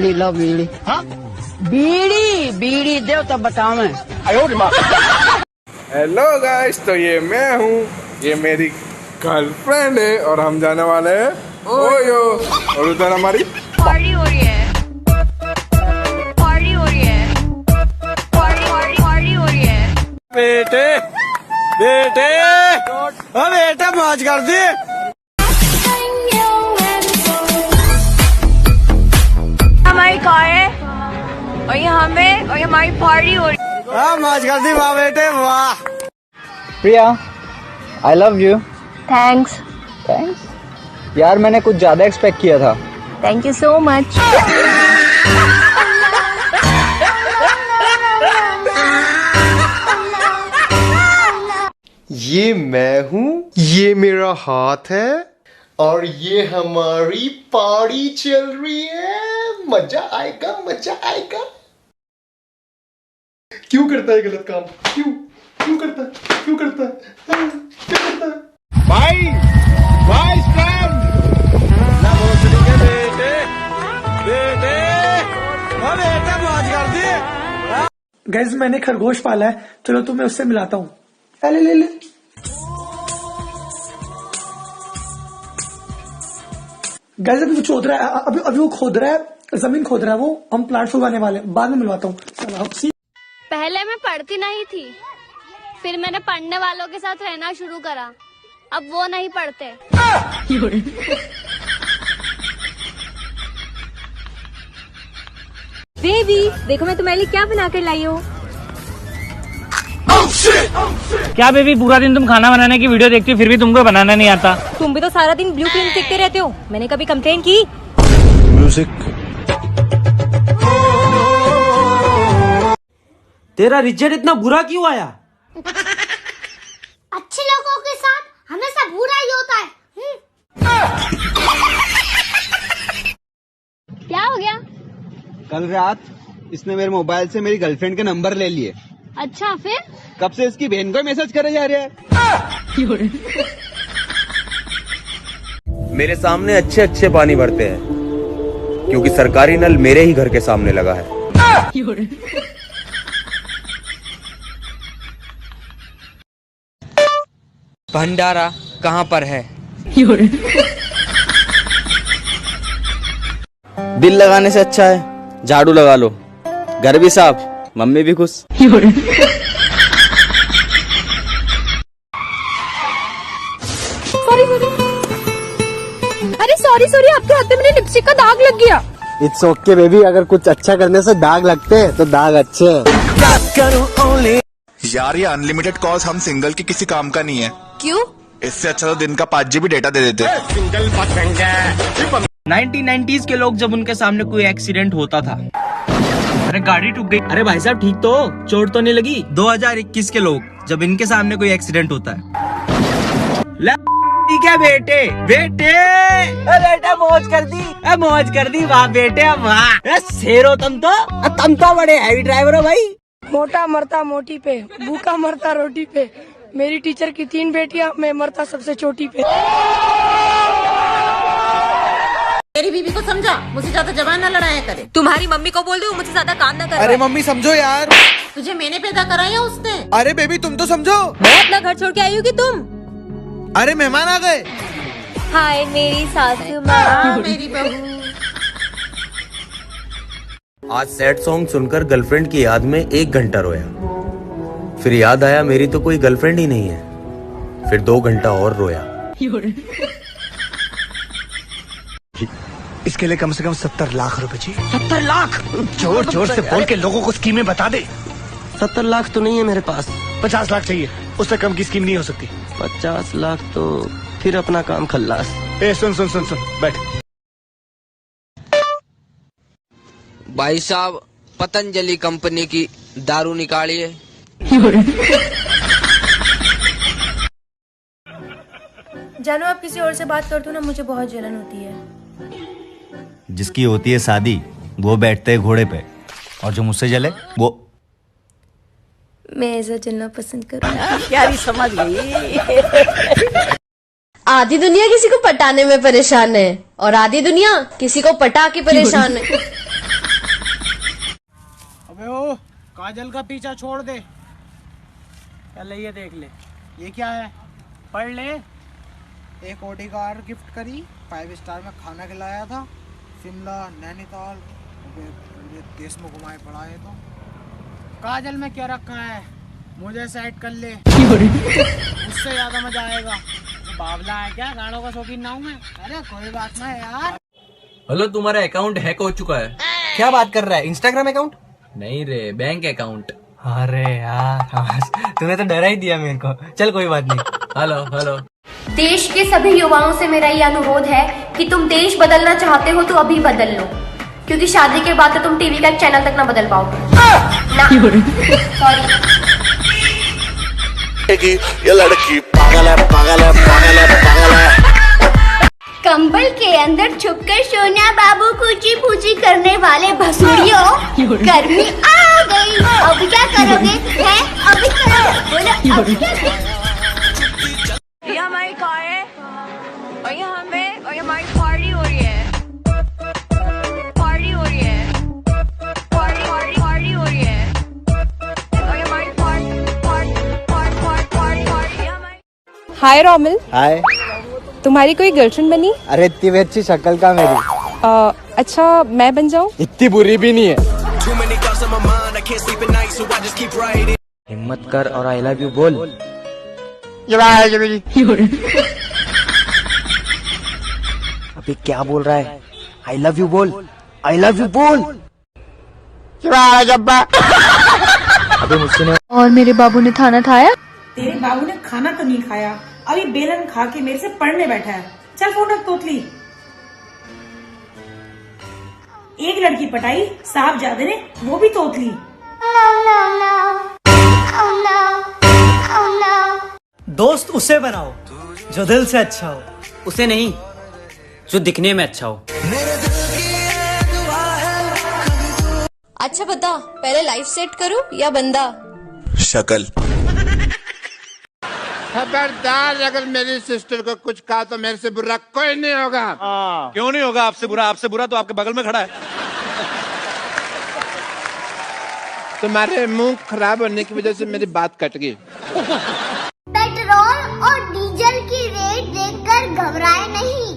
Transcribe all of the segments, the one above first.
बीड़ी लो बीड़ी। हाँ बीड़ी बीड़ी दो तब बताओ। हेलो गाइस, तो ये मैं हूँ, ये मेरी गर्लफ्रेंड है और हम जाने वाले हैं ओयो। और उधर हमारी पार्टी हो रही है, पार्टी हो रही है, पार्टी हो रही है। बेटे बेटे बेटे मौज कर दी। हमारी कार है और यहाँ में और हमारी पार्टी हो रही है। हाँ मौज कर दी वाह बेटे वाह। Priya, I love you. Thanks. Thanks यार, मैंने कुछ ज्यादा एक्सपेक्ट किया था। Thank you so much. ये मैं हूँ, ये मेरा हाथ है और ये हमारी पार्टी चल रही है। मजा आएगा, मजा आएगा। क्यों करता है गलत काम? क्यों करता है? क्यों करता है? क्यों करता है? भाई भाई ना भोसड़ी के बेटे बेटे बेटे मौज कर दी। गाइस मैंने खरगोश पाला है, चलो तुम्हें उससे मिलाता हूँ। ले ले ले। गाइस अभी वो खोद रहा है, अभी वो खोद रहा है, जमीन खोद रहा है वो। हम प्लांट्स उगाने वाले हैं, बाद में मिलवाता हूँ। पहले मैं पढ़ती नहीं थी, फिर मैंने पढ़ने वालों के साथ रहना शुरू करा। अब वो नहीं पढ़ते। बेबी देखो मैं तुम्हारे लिए क्या बना कर लाई हूँ। क्या बेबी, पूरा दिन तुम खाना बनाने की वीडियो देखती हो फिर भी तुमको बनाना नहीं आता? तुम भी तो सारा दिन ब्लू फिल्म देखते रहते हो, मैंने कभी कंप्लेन की? म्यूजिक। तेरा रिजल्ट इतना बुरा क्यों आया? अच्छे लोगों के साथ हमेशा बुरा ही होता है। क्या हो गया? कल रात इसने मेरे मोबाइल से मेरी गर्लफ्रेंड के नंबर ले लिए। अच्छा फिर? कब से इसकी बहन को मैसेज करे जा रहे हैं। मेरे सामने अच्छे अच्छे पानी भरते हैं क्योंकि सरकारी नल मेरे ही घर के सामने लगा है। भंडारा कहाँ पर है? दिल लगाने से अच्छा है झाड़ू लगा लो, घर भी साफ, मम्मी भी खुश। अरे सॉरी आपके हाथ में मेरे लिपस्टिक का दाग लग गया। इट्स ओके बेबी, अगर कुछ अच्छा करने से दाग लगते हैं तो दाग अच्छे हैं। यार ये अनलिमिटेड कॉल्स हम सिंगल की किसी काम का नहीं है। क्यों? इससे अच्छा तो दिन का 5 GB डेटा दे देते। 1990s के लोग जब उनके सामने कोई एक्सीडेंट होता था, अरे गाड़ी टूट गई, अरे भाई साहब ठीक तो, चोट तो नहीं लगी? 2021 के लोग जब इनके सामने कोई एक्सीडेंट होता है, ठीक है बेटे बेटे बेटा मौज कर दी वाह बेटे वाह। शेरो तुम तो बड़े हैवी ड्राइवर हो भाई। मोटा मरता मोटी पे, भूखा मरता रोटी पे। मेरी टीचर की 3 बेटियां, मैं मरता सबसे चोटी पे। मेरी बीबी को समझा, मुझसे ज्यादा जबान न लड़ाया करे। तुम्हारी मम्मी को बोल दो मुझसे ज्यादा काम न करे। अरे मम्मी समझो यार, तुझे मैंने पैदा कराया उसने। अरे बेबी तुम तो समझो। मैं अपना घर छोड़ के आई हूँ कि तुम? अरे मेहमान आ गए। हाय मेरी सासू माँ, मेरी बहू। आज सैड सॉन्ग सुनकर गर्लफ्रेंड की याद में 1 घंटा रोया, फिर याद आया मेरी तो कोई गर्लफ्रेंड ही नहीं है, फिर 2 घंटा और रोया। इसके लिए कम से कम 70 लाख रुपए चाहिए। 70 लाख? जोर जोर से बोल के लोगों को स्कीमें बता दे। 70 लाख तो नहीं है मेरे पास। 50 लाख चाहिए, उससे कम की स्कीम नहीं हो सकती। 50 लाख तो फिर अपना काम खल्लास। ए सुन सुन सुन सुन बैठ। भाई साहब पतंजलि कंपनी की दारू निकालिए। जानो आप किसी और से बात करते हो ना, मुझे बहुत जलन होती है। जिसकी होती है शादी वो बैठते हैं घोड़े पे, और जो मुझसे जले वो। मैं ऐसा चलना पसंद करूँ। प्यारी समझ गई। आधी दुनिया किसी को पटाने में परेशान है और आधी दुनिया किसी को पटा के परेशान है। अबे ओ काजल का पीछा छोड़ दे। चल ये देख ले, ये क्या है, पढ़ ले। एक ऑडी कार गिफ्ट करी, 5 स्टार में खाना खिलाया था, शिमला नैनीताल देश में घुमाए पड़ाए। तो काजल में क्या रखा है, मुझे सेट कर ले, उससे ज्यादा मजा आएगा। तो बावला है क्या, गाड़ों का शौकीन ना हूं मैं। अरे कोई बात ना यार। हेलो, तुम्हारा अकाउंट हैक हो चुका है। क्या बात कर रहा है, इंस्टाग्राम अकाउंट? नहीं रे, बैंक अकाउंट। अरे यार तूने तो डरा ही दिया मेरे को। चल कोई बात नहीं। Hello hello. देश के सभी युवाओं से मेरा ये अनुरोध है कि तुम देश बदलना चाहते हो तो अभी बदल लो, क्योंकि शादी के बाद तो तुम टीवी का एक चैनल तक ना बदल पाओगे। सॉरी। ये लड़की पागल है, पागल है, पागल है, पागल है। कंबल के अंदर छुपकर सोना बाबू पूछी पूछी करने वाले भसुड़ियों, गर्मी आ गई, अब क्या करोगे? हैं? अभी करो, बोलो अभी क्या करोगे? ये हमारी कार है और ये हमें और ये हमारी पार्टी हो रही है। पार्टी हो रही है, पार्टी पार्टी पार्टी हो रही है और ये हमारी पार्टी। हाय रोमिल। हाय। तुम्हारी कोई गर्लफ्रेंड बनी? अरे इतनी अच्छी शक्ल का मेरी। अच्छा मैं बन जाऊं? इतनी बुरी भी नहीं है। हिम्मत कर और आई लव यू बोल। अबे क्या बोल रहा है? आई लव यू बोल, आई लव यू बोल। अबे मुझसे नहीं। और मेरे बाबू ने खाना खाया? तेरे बाबू ने खाना तो नहीं खाया, अभी बेलन खा के मेरे से पढ़ने बैठा है। चल फोन रख तोतली। एक लड़की पटाई, साहबजादे ने, वो भी तोतली। दोस्त उसे बनाओ जो दिल से अच्छा हो, उसे नहीं जो दिखने में अच्छा हो। अच्छा बता, पहले लाइफ सेट करूं या बंदा? शक्ल। खबरदार, अगर मेरी सिस्टर को कुछ कहा तो मेरे से बुरा कोई नहीं होगा। क्यों नहीं होगा आपसे बुरा? आपसे बुरा तो आपके बगल में खड़ा है। तुम्हारे मुंह खराब होने की वजह से मेरी बात कट गई। पेट्रोल और डीजल की रेट देखकर घबराए नहीं,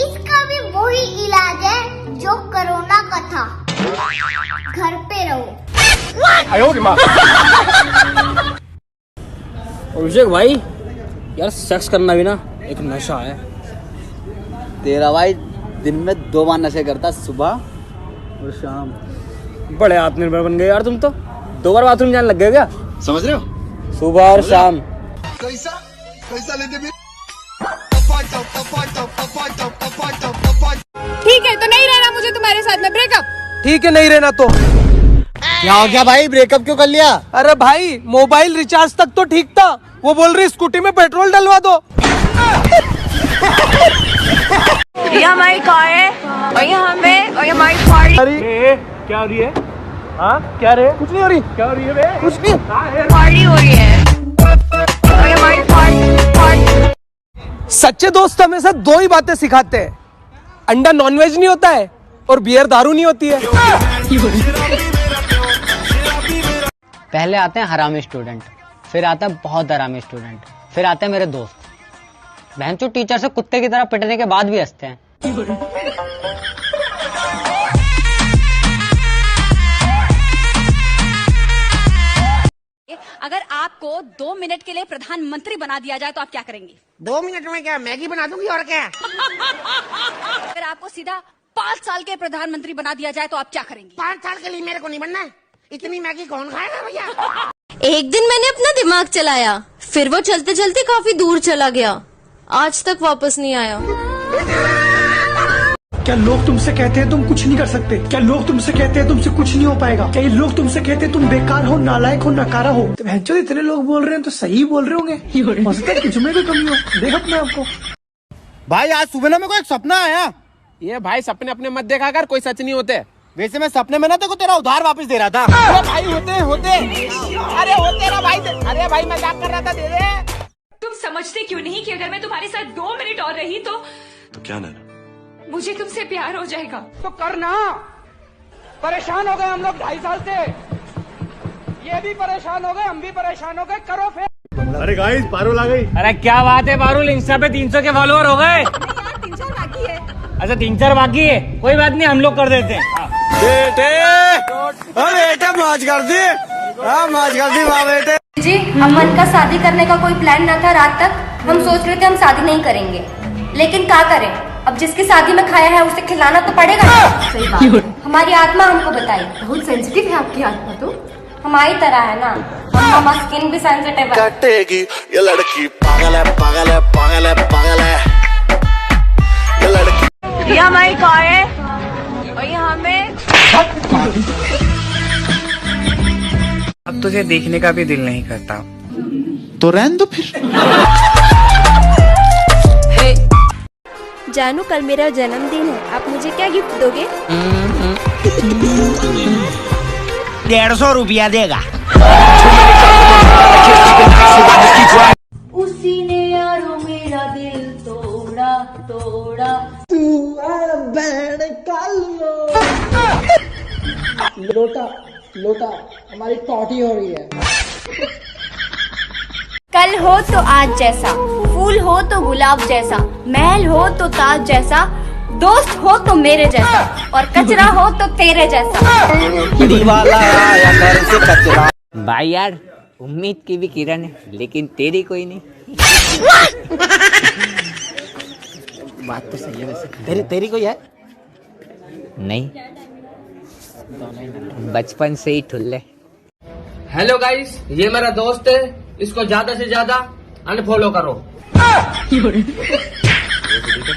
इसका भी वही इलाज है जो कोरोना का था, घर पे रहो। अभिषेक भाई, यार सेक्स करना भी ना एक नशा है। तेरा भाई दिन में 2 बार नशे करता, सुबह और शाम। बड़े आत्मनिर्भर बन गए यार तुम तो। 2 बार बाथरूम जाने लग गए क्या? समझ रहे हो? सुबह और शाम। कैसा लेते भी? ठीक है तो नहीं रहना मुझे तुम्हारे साथ में, ब्रेकअप। ठीक है नहीं रहना तो। क्या हो गया भाई, ब्रेकअप क्यों कर लिया? अरे भाई मोबाइल रिचार्ज तक तो ठीक था, वो बोल रही स्कूटी में पेट्रोल डलवा दो। ये हमारी कार है और ये हमें और ये हमारी पार्टी। अरे क्या हो रही है? हाँ क्या रहे? कुछ नहीं हो रही। क्या हो रही है बे? कुछ नहीं। पार्टी हो रही है और ये हमारी पार्टी। सच्चे दोस्त हमेशा 2 ही बातें सिखाते हैं, अंडा नॉनवेज नहीं होता है और बियर दारू नहीं होती है। पहले आते हैं हरामी स्टूडेंट, फिर आता है बहुत हरामी स्टूडेंट, फिर आते हैं मेरे दोस्त। बहनचोद टीचर से कुत्ते की तरह पिटने के बाद भी हंसते हैं। अगर आपको 2 मिनट के लिए प्रधानमंत्री बना दिया जाए तो आप क्या करेंगे? 2 मिनट में क्या मैगी बना दूंगी और क्या? अगर आपको सीधा 5 साल के प्रधानमंत्री बना दिया जाए तो आप क्या करेंगे? 5 साल के लिए मेरे को नहीं बनना है, इतनी मैगी कौन खाएगा भैया? एक दिन मैंने अपना दिमाग चलाया, फिर वो चलते चलते काफी दूर चला गया, आज तक वापस नहीं आया। क्या लोग तुमसे कहते हैं तुम कुछ नहीं कर सकते? क्या लोग तुमसे कहते हैं तुमसे कुछ नहीं हो पाएगा? क्या ये लोग तुमसे कहते हैं तुम बेकार हो, नालायक हो, नकारा हो? तो भैंचोद इतने लोग बोल रहे हैं तो सही बोल रहे होंगे। हो सकता है कुछ में भी कमी हो। देख अपने आपको। भाई आज सुबह ना मेरे को एक सपना आया। ये भाई सपने अपने मत देखा कर, कोई सच नहीं होते। वैसे मैं सपने में ना तेरे को तेरा उधार वापस दे रहा था। अरे भाई होते अरे होते ना भाई। अरे भाई मजाक कर रहा था, दे दे। तुम समझते क्यों नहीं कि अगर मैं तुम्हारे साथ 2 मिनट और रही तो क्या ना मुझे तुमसे प्यार हो जाएगा? तो करना। परेशान हो गए हम लोग 2.5 साल से, ये भी परेशान हो गए, हम भी परेशान हो गए, करो फिर। अरे गाइस पारुल आ गई। अरे क्या बात है पारुल, इंस्टा पे 300 के फॉलोअर हो गए। 3-4 बाकी है। अच्छा 3-4 बाकी है, कोई बात नहीं हम लोग कर देते हैं। बेटे मौज कर दी, मौज कर दी वाह बेटे। जी अमन का शादी करने का कोई प्लान न था। रात तक हम सोच रहे थे हम शादी नहीं करेंगे, लेकिन क्या करें, अब जिसकी शादी में खाया है उसे खिलाना तो पड़ेगा ना। सही बात। हमारी आत्मा हमको बताई। बहुत सेंसिटिव है आपकी आत्मा तो। हमारी तरह है ना, हमारा स्किन भी सेंसिटिव है। कटेगी ये लड़की, पागल है पागल है पागल है पागल है ये लड़की। ये हमारी कार है और ये हमें। अब तुझे देखने का भी दिल नहीं करता तो रहने दो फिर। जानू कल मेरा जन्मदिन है, आप मुझे क्या गिफ्ट दोगे? 150 रुपया देगा। उसी ने यारो मेरा दिल तोड़ा तोड़ा। तू बहन काल लोटा लोटा हमारी टॉटी हो रही है। कल हो तो आज जैसा, फूल हो तो गुलाब जैसा, महल हो तो ताज जैसा, दोस्त हो तो मेरे जैसा, और कचरा हो तो तेरे जैसा। भाई यार उम्मीद की भी किरण है, लेकिन तेरी कोई नहीं। बात तो सही है वैसे। तेरी कोई है? नहीं, बचपन से ही ठुल्ले। हेलो गाइस, ये मेरा दोस्त है, इसको ज्यादा से ज्यादा अनफॉलो करो।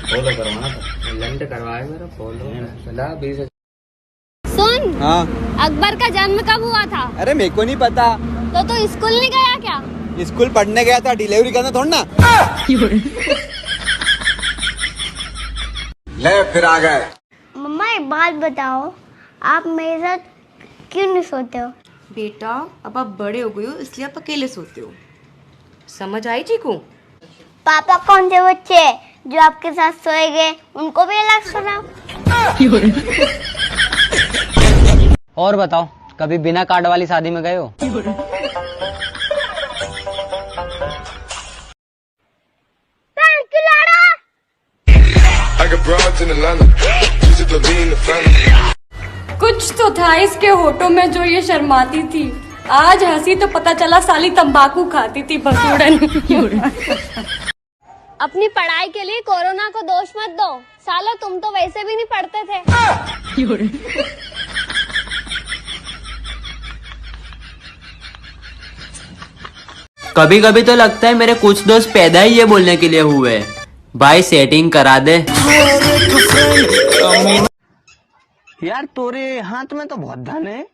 फॉलो करवाना था, लंड करवाया मेरा फॉलो। सुन, हाँ अकबर का जन्म कब हुआ था? अरे मेरे को नहीं पता। तो स्कूल नहीं गया क्या? स्कूल पढ़ने गया था, डिलीवरी करना थोड़ा ना। ले फिर आ गए। मम्मा एक बात बताओ, आप मेरे साथ क्यों नहीं सोते हो? बेटा अब आप बड़े हो गए हो, इसलिए आप अकेले सोते हो। समझ आई चीकू? पापा कौन से बच्चे जो आपके साथ सोएंगे, उनको भी अलग सुनाओ। और बताओ, कभी बिना कार्ड वाली शादी में गए हो? कुछ तो था इसके होठों में जो ये शर्माती थी। आज हंसी तो पता चला साली तंबाकू खाती थी भसूड़न। अपनी पढ़ाई के लिए कोरोना को दोष मत दो, साला तुम तो वैसे भी नहीं पढ़ते थे। कभी कभी तो लगता है मेरे कुछ दोस्त पैदा ही ये बोलने के लिए हुए, भाई सेटिंग करा दे। यार तोरे हाथ में तो बहुत धन है।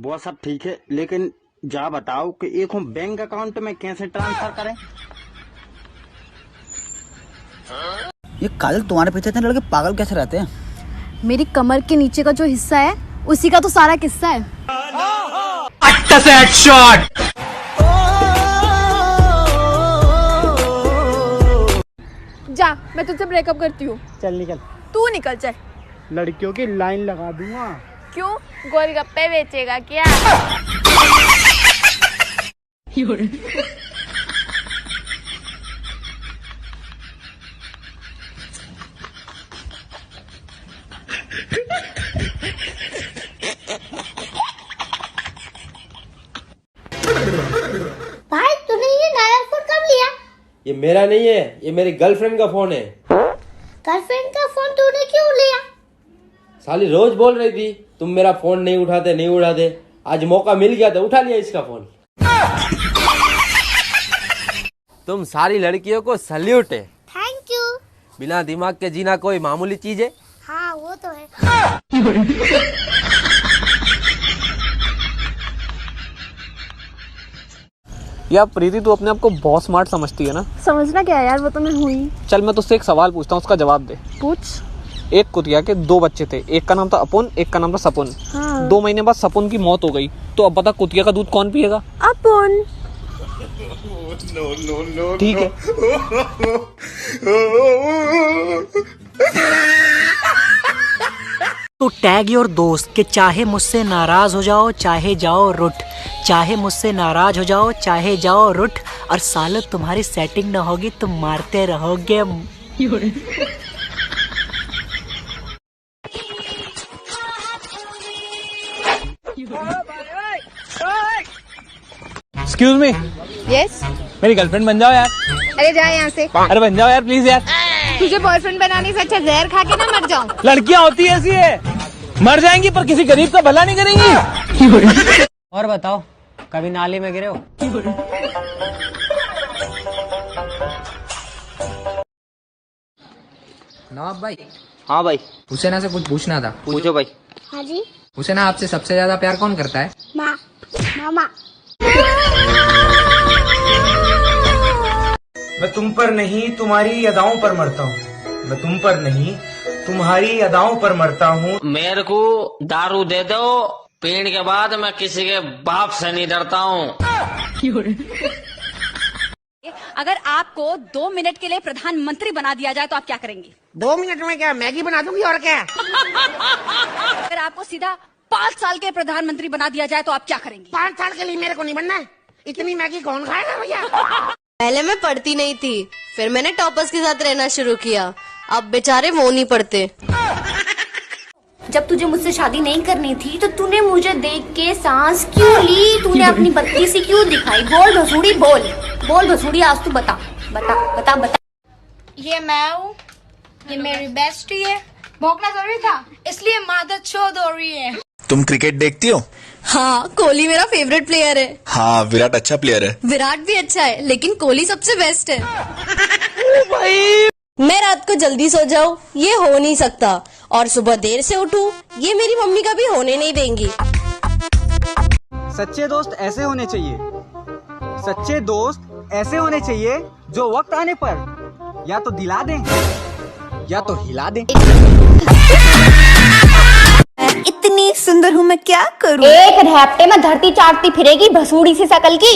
वो सब ठीक है, लेकिन जा बताओ कि एक बैंक अकाउंट में कैसे ट्रांसफर करें। ये काजल तुम्हारे पीछे इतने लड़के पागल कैसे रहते हैं? मेरी कमर के नीचे का जो हिस्सा है उसी का तो सारा किस्सा है। अच्छा से हेडशॉट। जा, मैं तुझसे ब्रेकअप करती हूँ। चल निकल। तू निकल चल। लड़कियों की लाइन लगा दूंगा। क्यों, गोलगप्पे बेचेगा क्या? भाई तूने ये नया फोन कब लिया? ये मेरा नहीं है, ये मेरी गर्लफ्रेंड का फोन है। गर्लफ्रेंड का फोन तूने क्यों लिया? साली रोज बोल रही थी तुम मेरा फोन नहीं उठाते। आज मौका मिल गया तो उठा लिया इसका फोन। तुम सारी लड़कियों को सल्यूट है। Thank you. बिना दिमाग के जीना कोई मामूली चीज है? हाँ वो तो है। यार प्रीति, तू अपने आप को बहुत स्मार्ट समझती है ना? समझना क्या है यार, वो तो मैं हुई। चल मैं तुझसे एक सवाल पूछता हूँ, उसका जवाब दे। पूछ। एक कुतिया के 2 बच्चे थे, एक का नाम था अपुन, एक का नाम था सपुन। हाँ। 2 महीने बाद सपुन की मौत हो गई, तो अब बता कुतिया का दूध कौन पिएगा? अपुन। ठीक है। तो टैग योर दोस्त कि चाहे मुझसे नाराज हो जाओ चाहे जाओ रुठ, चाहे मुझसे नाराज हो जाओ चाहे जाओ रुठ, और सालों तुम्हारी सेटिंग ना होगी तुम मारते रहोगे। Excuse me, yes. मेरी गर्लफ्रेंड बन जाओ यार। अरे जा यहाँ से। अरे बन जाओ यार प्लीज यार। तुझे बॉयफ्रेंड बनाने से अच्छा जहर खा के ना मर जाऊं। लड़कियां होती ऐसी है, मर जाएंगी पर किसी गरीब का भला नहीं करेंगी। और बताओ, कभी नाली में गिरे हो? नवाब भाई। हाँ भाई। हुसैना से कुछ पूछना था। पूछो भाई। हाँ जी। हुसैना, आपसे सबसे ज्यादा प्यार कौन करता है? माँ। मामा। मैं तुम पर नहीं तुम्हारी अदाओं पर मरता हूँ, मैं तुम पर नहीं तुम्हारी अदाओं पर मरता हूँ। मेरे को दारू दे दो, पीने के बाद मैं किसी के बाप से नहीं डरता हूँ। अगर आपको 2 मिनट के लिए प्रधानमंत्री बना दिया जाए तो आप क्या करेंगे? 2 मिनट में क्या मैगी बना दूंगी और क्या। अगर आपको सीधा 5 साल के प्रधानमंत्री बना दिया जाए तो आप क्या करेंगे? 5 साल के लिए मेरे को नहीं बनना है, इतनी मैगी कौन खाएगा भैया। पहले मैं पढ़ती नहीं थी, फिर मैंने टॉपर्स के साथ रहना शुरू किया, अब बेचारे वो नहीं पढ़ते। जब तुझे मुझसे शादी नहीं करनी थी तो तूने मुझे देख के सांस क्यों ली? तूने अपनी बत्ती सी क्यों दिखाई? बोल भसूड़ी, बोल बोल भसूड़ी, आज तू बता बता बता बता। ये मैं हूँ, ये मेरी बेस्टी है। भौंकना जरूरी था, इसलिए मादत चोद हो रही है। तुम क्रिकेट देखती हो? हाँ, कोहली मेरा फेवरेट प्लेयर है। हाँ, विराट अच्छा प्लेयर है। विराट भी अच्छा है, लेकिन कोहली सबसे बेस्ट है। भाई मैं रात को जल्दी सो जाऊं, ये हो नहीं सकता, और सुबह देर से उठूं, ये मेरी मम्मी का भी होने नहीं देंगी। सच्चे दोस्त ऐसे होने चाहिए, सच्चे दोस्त ऐसे होने चाहिए जो वक्त आने पर या तो दिला दें या तो हिला दें। इतनी सुंदर हूँ मैं, क्या करूँ? एक रैप्टे में धरती चाटती फिरेगी भसूड़ी सी शकल की।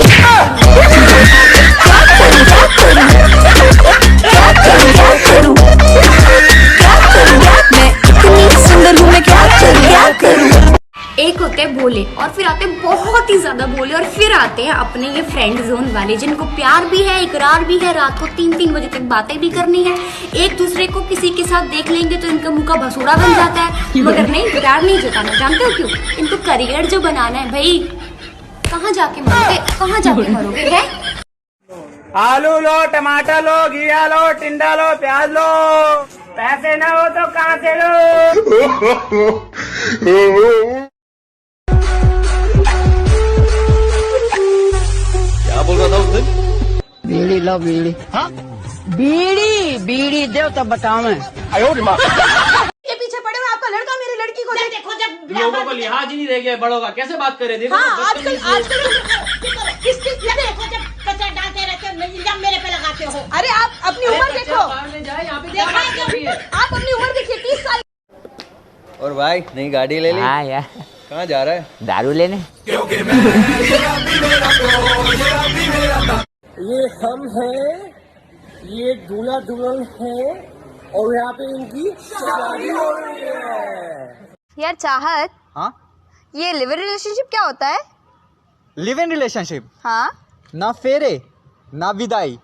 मैं इतनी सुंदर हूँ मैं, क्या करूँ? एक होते हैं भोले और फिर आते हैं बहुत ही ज्यादा भोले और फिर आते हैं अपने ये फ्रेंड जोन वाले, जिनको प्यार भी है, इकरार भी है, रात को 3-3 बजे तक बातें भी करनी है, एक दूसरे को किसी के साथ देख लेंगे तो इनका मुंह का भसूड़ा बन जाता है, मगर नहीं, प्यार नहीं जताना। जानते हो क्यों? इनको करियर जो बनाना है भाई। कहाँ जाके मरोगे, कहाँ जाके मरोगे है? आलू लो, टमाटर लो, घिया लो, टिंडा लो, प्याज लो, पैसे ना हो तो कहाँ से लो। क्या बोल रहा था उस दिन? बीड़ी लो बीड़ी। हाँ बीड़ी बीड़ी दे तब बताओ मैं। ये पीछे पड़े हुए आपका लड़का मेरी लड़की को देखो, जब लोगों को लिहाज ही नहीं रह गया बड़ों का, कैसे बात करे? देखो हाँ, आजकल किसकी देखो, जब कचरा डालते रहते हो, इल्जाम मेरे पे लगाते हो। अरे आप अपनी उम्र देखो, आप अपनी उम्र देखिए, 30 साल। और भाई नई गाड़ी ले ली? हाँ यार। कहाँ जा रहा है? दारू लेने। ये हम हैं, ये दूल्हा दुल्हन है, और यहाँ पे इनकी शादी हो रही है। यार चाहत, हाँ ये लिव इन रिलेशनशिप क्या होता है? लिव इन रिलेशनशिप हाँ, ना फेरे ना विदाई,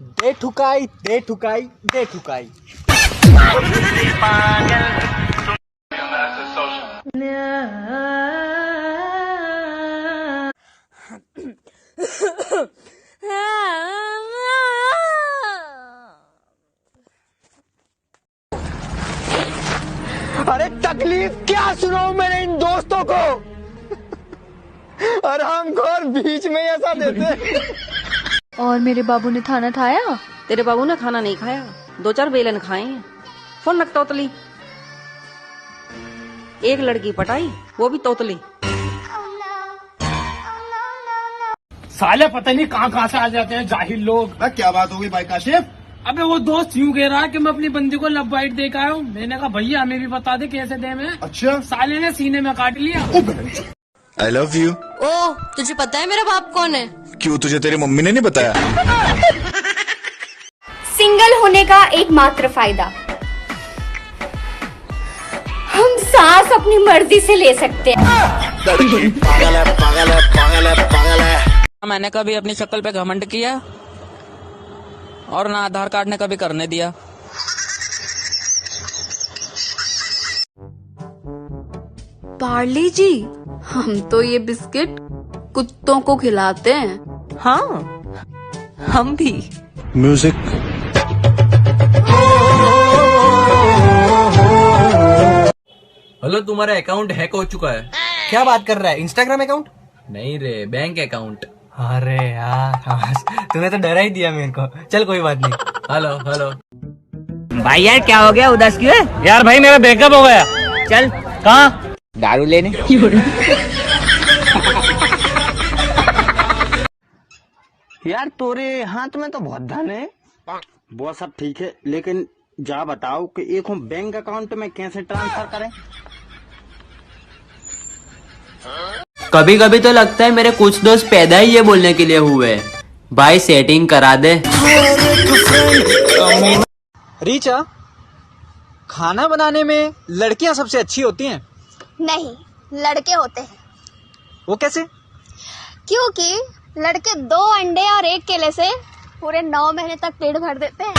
दे ठुकाई दे ठुकाई दे ठुकाई। अरे तकलीफ क्या सुनाऊं मैंने इन दोस्तों को, और हमको और बीच में ऐसा देते। और मेरे बाबू ने खाना खाया? तेरे बाबू ने खाना नहीं खाया, 2-4 बेलन खाए हैं। फोन रख तोतली, एक लड़की पटाई, वो भी तोतली। साले पता नहीं कहाँ से आ जाते हैं जाहिल लोग। क्या बात होगी भाई काशिफ? अबे वो दोस्त यूँ कह रहा है कि मैं अपनी बंदी को लव बाइट दे के आया हूँ। मैंने कहा भैया हमें भी बता दे कैसे दे मैं। अच्छा। साले ने सीने में काट लिया। आई लव यू। ओ, तुझे पता है मेरा बाप कौन है? क्यों, तुझे तेरी मम्मी ने नहीं बताया? सिंगल होने का एकमात्र फायदा, हम सांस अपनी मर्जी से ले सकते हैं। मैंने कभी अपनी शक्ल पे घमंड किया और ना आधार कार्ड ने कभी करने दिया। पार्ले जी, हम तो ये बिस्किट कुत्तों को खिलाते हैं। हाँ, हम भी। म्यूजिक। हेलो, तुम्हारा अकाउंट हैक हो चुका है। क्या बात कर रहा है? Instagram account? नहीं रे, बैंक अकाउंट। अरे यार तूने तो डरा ही दिया मेरे को। चल कोई बात नहीं। Hello hello. भाई यार क्या हो गया, उदास क्यों है? यार भाई मेरा ब्रेकअप हो गया। चल कहाँ? दारू लेने। यार तोरे हाथ में तो बहुत धन है। वो सब ठीक है, लेकिन जा बताओ कि एक बैंक अकाउंट में कैसे ट्रांसफर करें। कभी कभी तो लगता है मेरे कुछ दोस्त पैदा ही ये बोलने के लिए हुए हैं, भाई सेटिंग करा दे। रीचा, खाना बनाने में लड़कियां सबसे अच्छी होती हैं? नहीं, लड़के होते हैं। वो कैसे? क्योंकि लड़के 2 अंडे और 1 केले से पूरे 9 महीने तक पेट भर देते हैं।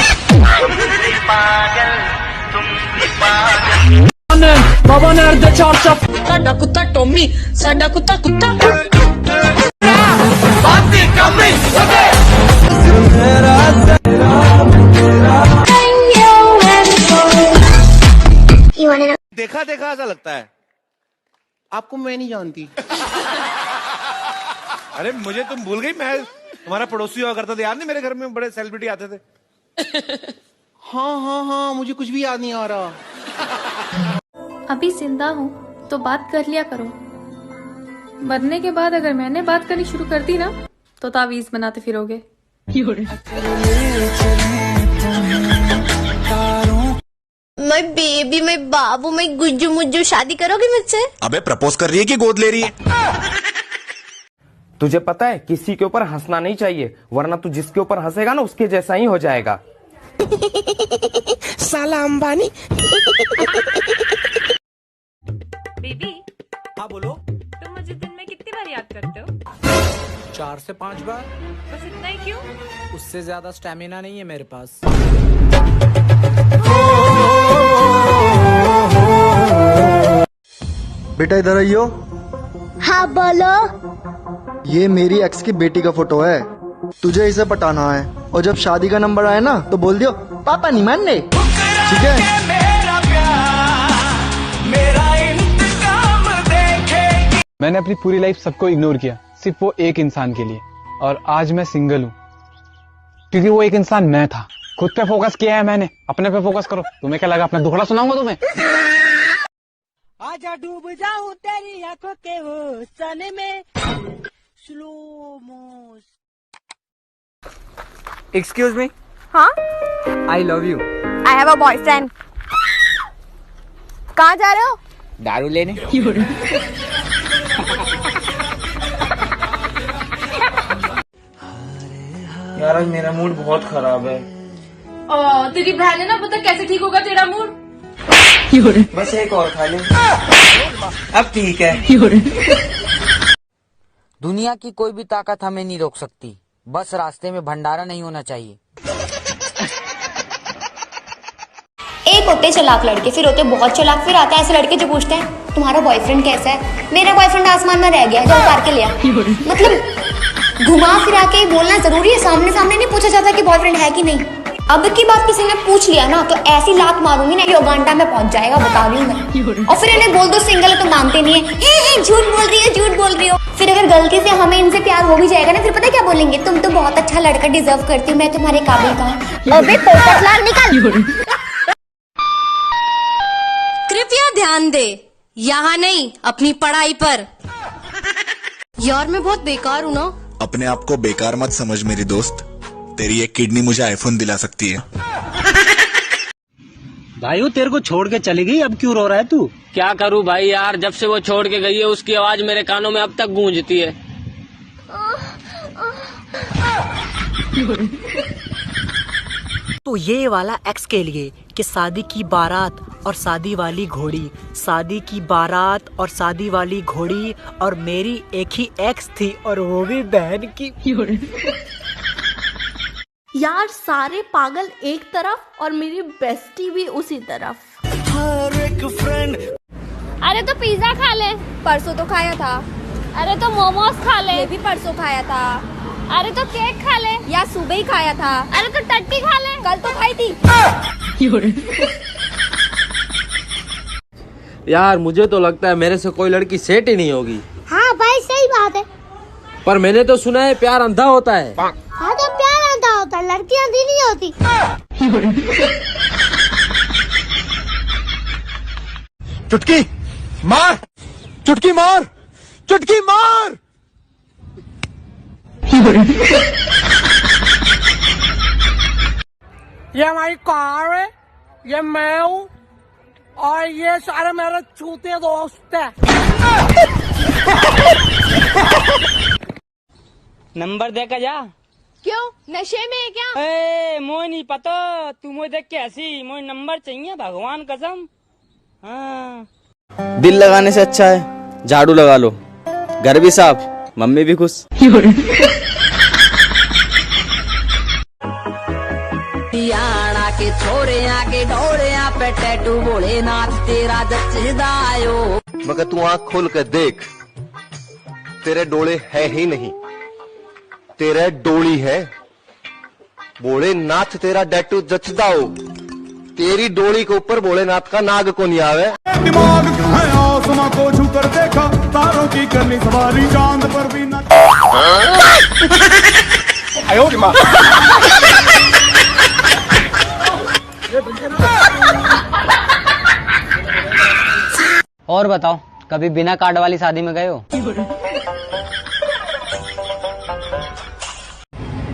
बाबा ने अर्धे 4 साडा कुत्ता टॉमी, साडा कुत्ता कुत्ता। देखा देखा ऐसा लगता है आपको मैं नहीं जानती। अरे मुझे तुम भूल गई, मैं तुम्हारा पड़ोसी हुआ करता था, याद नहीं? मेरे घर में बड़े सेलिब्रिटी आते थे। हाँ, मुझे कुछ भी याद नहीं आ रहा। अभी जिंदा हूँ तो बात कर लिया करो, मरने के बाद अगर मैंने बात करनी शुरू कर दी ना तो तावीज बनाते फिरोगे। मैं बेबी, मैं बाबू, मैं गुज्जू मुज्जू, शादी करोगे मुझसे? अबे प्रपोज कर रही है कि गोद ले रही है? तुझे पता है किसी के ऊपर हंसना नहीं चाहिए, वरना तू जिसके ऊपर हंसेगा ना उसके जैसा ही हो जाएगा। साला अंबानी। बेबी। हाँ बोलो। तुम मुझे दिन में कितनी बार याद करते हो? 4 से 5 बार। बस इतना ही क्यों? उससे ज्यादा स्टैमिना नहीं है मेरे पास। बेटा इधर आइयो। हाँ बोलो। ये मेरी एक्स की बेटी का फोटो है, तुझे इसे पटाना है, और जब शादी का नंबर आए ना तो बोल दियो पापा नहीं मान रहे, ठीक है? मैंने अपनी पूरी लाइफ सबको इग्नोर किया, सिर्फ वो एक इंसान के लिए, और आज मैं सिंगल हूँ क्योंकि वो एक इंसान मैं था। खुद पे फोकस किया है मैंने, अपने पे फोकस करो। तुम्हें क्या लगा अपना दुखड़ा सुनाऊंगा तुम्हें? आजा डूब जाऊं तेरी आंखों के हुस्न में, स्लो मोशन। Excuse me. हाँ, I love you. I have a boyfriend. कहाँ जा रहे हो? दारू लेने। यार आज मेरा मूड बहुत खराब है। तेरी बहन है ना, पता कैसे ठीक होगा तेरा मूड? बस एक और खा ले, अब ठीक है। दुनिया की कोई भी ताकत हमें नहीं रोक सकती, बस रास्ते में भंडारा नहीं होना चाहिए। एक होते चालाक लड़के, फिर होते बहुत चालाक, फिर आते हैं ऐसे लड़के जो पूछते हैं तुम्हारा बॉयफ्रेंड कैसा है? मेरा बॉयफ्रेंड आसमान में रह गया, जो उतार के लिया। मतलब घुमा फिरा के बोलना जरूरी है, सामने सामने नहीं पूछा जाता कि बॉयफ्रेंड है कि नहीं। अब की बात किसी ने पूछ लिया ना तो ऐसी लात मारूंगी ना कि उगांडा में पहुंच जाएगा, बता रही हूँ मैं। और फिर इन्हें बोल दो सिंगल है तो मानते नहीं है, झूठ बोल रही है, झूठ बोल रही हो। फिर अगर गलती से हमें इनसे प्यार हो भी जाएगा ना, फिर पता क्या बोलेंगे, तुम तो बहुत अच्छा लड़का डिजर्व करती हो, मैं तुम्हारे काबिल का हूँ। अबे पोपट लाल निकल। कृपया ध्यान दे, यहाँ नहीं अपनी पढ़ाई पर। यार मैं बहुत बेकार हूँ ना। अपने आप को बेकार मत समझ मेरी दोस्त, तेरी एक किडनी मुझे आईफोन दिला सकती है। भाई वो तेरे को छोड़ के चली गई, अब क्यों रो रहा है तू? क्या करूं भाई यार, जब से वो छोड़ के गई है उसकी आवाज मेरे कानों में अब तक गूंजती है। तो ये वाला एक्स के लिए कि शादी की बारात और शादी वाली घोड़ी, शादी की बारात और शादी वाली घोड़ी, और मेरी एक ही एक्स थी और वो भी बहन की। यार सारे पागल एक तरफ और मेरी बेस्टी भी उसी तरफ। हर एक फ्रेंड। अरे तो पिज्जा खा ले, परसों तो खाया था। अरे तो मोमोज खा ले, ये भी परसों खाया था। अरे तो केक खा ले, या सुबह ही खाया था। अरे तो टट्टी खा ले, कल तो खाई थी। यार मुझे तो लगता है मेरे से कोई लड़की सेट ही नहीं होगी। हाँ भाई सही बात है। पर मैंने तो सुना है प्यार अंधा होता है। हाँ तो प्यार अंधा होता है, लड़की अंधी नहीं होती। चुटकी मार, चुटकी मार, चुटकी मार। ये हमारी कार है, ये मैं हूँ, और ये सारे मेरे छूते दोस्त है। नंबर देकर जा। क्यों, नशे में है क्या? ए मोह नहीं पता, तू मुझे देख के हंसी, मुझे नंबर चाहिए भगवान कसम। हाँ दिल लगाने से अच्छा है झाड़ू लगा लो, घर भी साफ, मम्मी भी खुश। हरियाणा के छोरे आके डोले पे टैटू भोलेनाथ तेरा जचदायो। मगर तू आँख खोल कर देख, तेरे डोले है ही नहीं, तेरे डोली है। भोलेनाथ तेरा टैटू जचदाओ, तेरी डोली के ऊपर भोलेनाथ का नाग को नहीं आवे। दिमाग है आसमां को छू कर देखा, तारों की करनी सवारी, चांद पर भी न। आयो माँ। और बताओ, कभी बिना कार्ड वाली शादी में गए हो?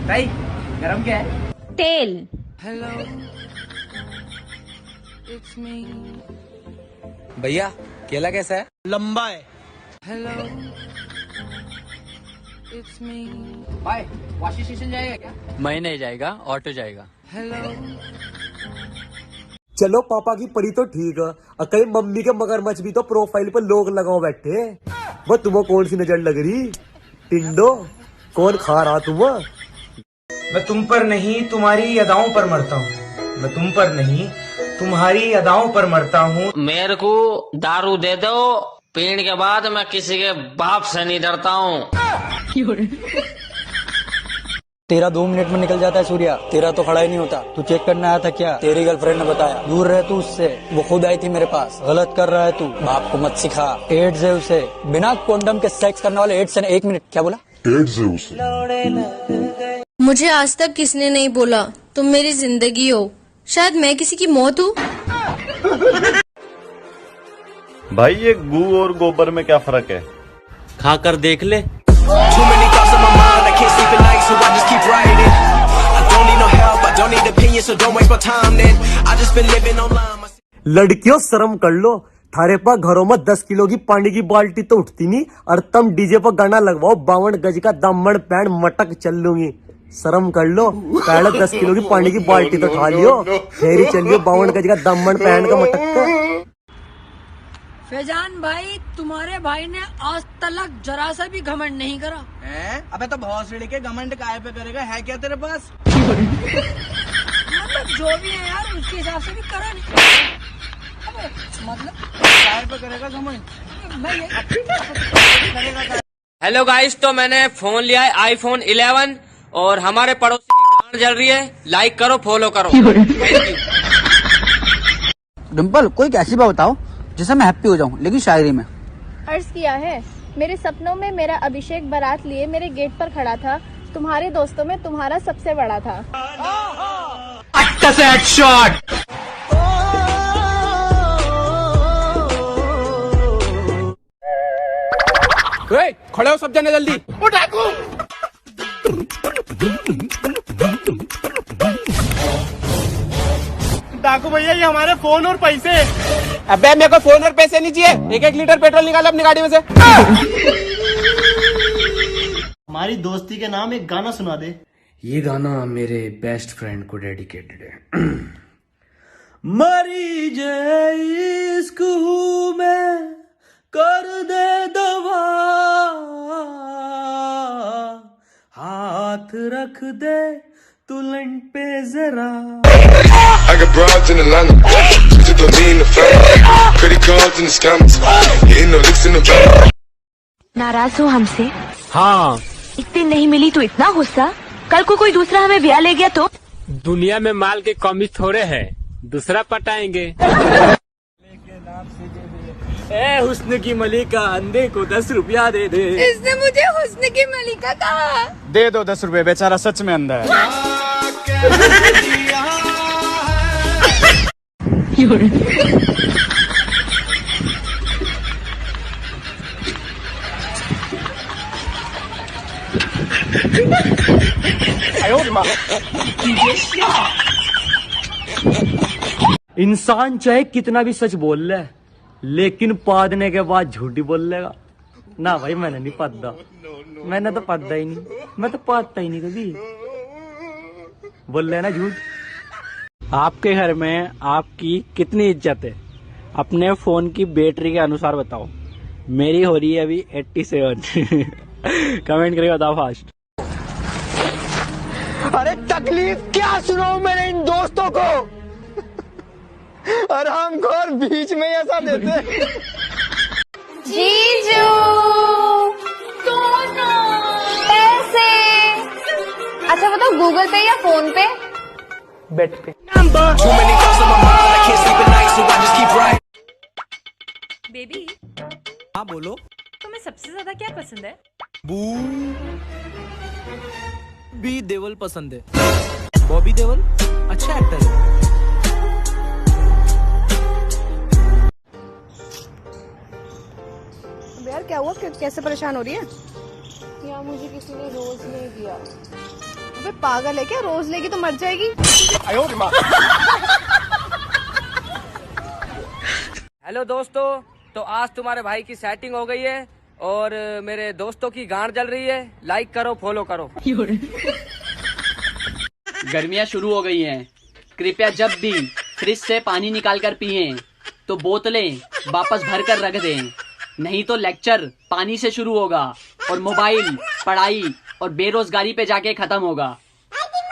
भाई गरम क्या है? तेल। Hello it's me. भैया केला कैसा है? लंबा है। Hello it's me. भाई वॉशिंग स्टेशन जाएगा क्या? मैं नहीं जाएगा, ऑटो जाएगा। हेलो चलो पापा की परी तो ठीक है, कहीं मम्मी के मगरमच्छ भी तो प्रोफाइल पर लोग लगाओ बैठे। वो तुम्हें कौन सी नजर लग रही? टिंडो कौन खा रहा तुम? मैं तुम पर नहीं तुम्हारी अदाओं पर मरता हूँ, मैं तुम पर नहीं तुम्हारी अदाओं पर मरता हूँ। मेरे को दारू दे दो, पीने के बाद मैं किसी के बाप से नहीं डरता हूँ। तेरा 2 मिनट में निकल जाता है सूर्या, तेरा तो खड़ा ही नहीं होता। तू चेक करने आया था क्या? तेरी गर्लफ्रेंड ने बताया। दूर रह तू उससे, वो खुद आई थी मेरे पास। गलत कर रहा है तू, बाप को मत सिखा। एड्स है उसे, बिना कॉन्डम के सेक्स करने वाले एड्स है। 1 मिनट, क्या बोला? एड्स है उसे। मुझे आज तक किसने नहीं बोला तुम मेरी जिंदगी हो, शायद मैं किसी की मौत हूँ। भाई ये गू और गोबर में क्या फर्क है? खाकर देख ले। लड़कियों शर्म कर लो, थारे पास घरों में 10 किलो की पानी की बाल्टी तो उठती नहीं, और तुम डीजे पर गाना लगवाओ 52 गज का दामन पैंट मटक चल लूंगी। शर्म कर लो, पहले 10 किलो की पानी की बाल्टी तो उठा लियो, फिर ही चलियो 52 गज का दामन पैंट का मटक। फैजान भाई, तुम्हारे भाई ने आज तक जरा सा भी घमंड नहीं करा है? अबे तो बहुत सीढ़ी के घमंड काहे पे करेगा, है क्या तेरे पास? मतलब जो भी है यार, उसके हिसाब से भी करा नहीं। मतलब काहे पे करेगा घमंड? मैं ये हेलो गाइस, तो मैंने फोन लिया है आईफोन 11 और हमारे पड़ोसी की गांड जल रही है। लाइक करो, फॉलो करो। डिम्पल, कोई कैसी बात बताओ जिससे मैं हैप्पी हो जाऊं, लेकिन शायरी में। अर्ज किया है, मेरे सपनों में मेरा अभिषेक बारात लिए मेरे गेट पर खड़ा था, तुम्हारे दोस्तों में तुम्हारा सबसे बड़ा था। अच्छा से हेडशॉट। खड़े हो सब जने जल्दी। उठाकू डाकू भैया, ये हमारे फोन और पैसे। अबे मेरे को फोन और पैसे नहीं चाहिए, 1-1 लीटर पेट्रोल निकालो अपनी गाड़ी में से। हमारी दोस्ती के नाम एक गाना सुना दे। ये गाना मेरे बेस्ट फ्रेंड को डेडिकेटेड है। मरी जाए इश्क हूँ मैं, कर दे दवा, हाथ रख दे तुलन पे जरा। I got broads in Atlanta, just don't need the family. Credit cards and the scammers, hitting no licks in the van. नाराज हो हमसे? हाँ। एक दिन नहीं मिली तो इतना गुस्सा, कल को कोई दूसरा हमें ब्याह ले गया तो? दुनिया में माल के कमी थोड़े है, दूसरा पटाएंगे। ए हुस्न की मलिका, अंधे को 10 रुपया दे दे। इसने मुझे हुस्न की मलिका कहा। दे दो 10 रुपए, बेचारा सच में अंधा है। इंसान चाहे कितना भी सच बोल ले, लेकिन पादने के बाद झूठी बोल लेगा ना। भाई मैंने नहीं पादा, मैंने तो पादा ही नहीं, मैं तो पादता ही नहीं कभी। बोल लेना झूठ। आपके घर में आपकी कितनी इज्जत है? अपने फोन की बैटरी के अनुसार बताओ। मेरी हो रही है अभी 87। कमेंट करके बताओ फास्ट। अरे तकलीफ क्या सुनाऊं मैंने इन दोस्तों को, और हमको बीच में ऐसा देते। जीजू पैसे, अच्छा बताओ गूगल पे या फोन पे? बेट पे। बेबी, हाँ बोलो। तुम्हें सबसे ज्यादा क्या पसंद है? बी देवल पसंद है। बॉबी देवल अच्छा एक्टर है। यार क्या हुआ, कैसे परेशान हो रही है? यार मुझे किसी ने रोज नहीं दिया। अबे पागल है क्या, रोज लेगी तो मर जाएगी। हेलो दोस्तों, तो आज तुम्हारे भाई की सेटिंग हो गई है और मेरे दोस्तों की गांड जल रही है। लाइक करो, फॉलो करो। गर्मियाँ शुरू हो गई हैं। कृपया जब भी फ्रिज से पानी निकाल कर पिएं तो बोतलें वापस भर कर रख दें, नहीं तो लेक्चर पानी से शुरू होगा और मोबाइल, पढ़ाई और बेरोजगारी पे जाके खत्म होगा।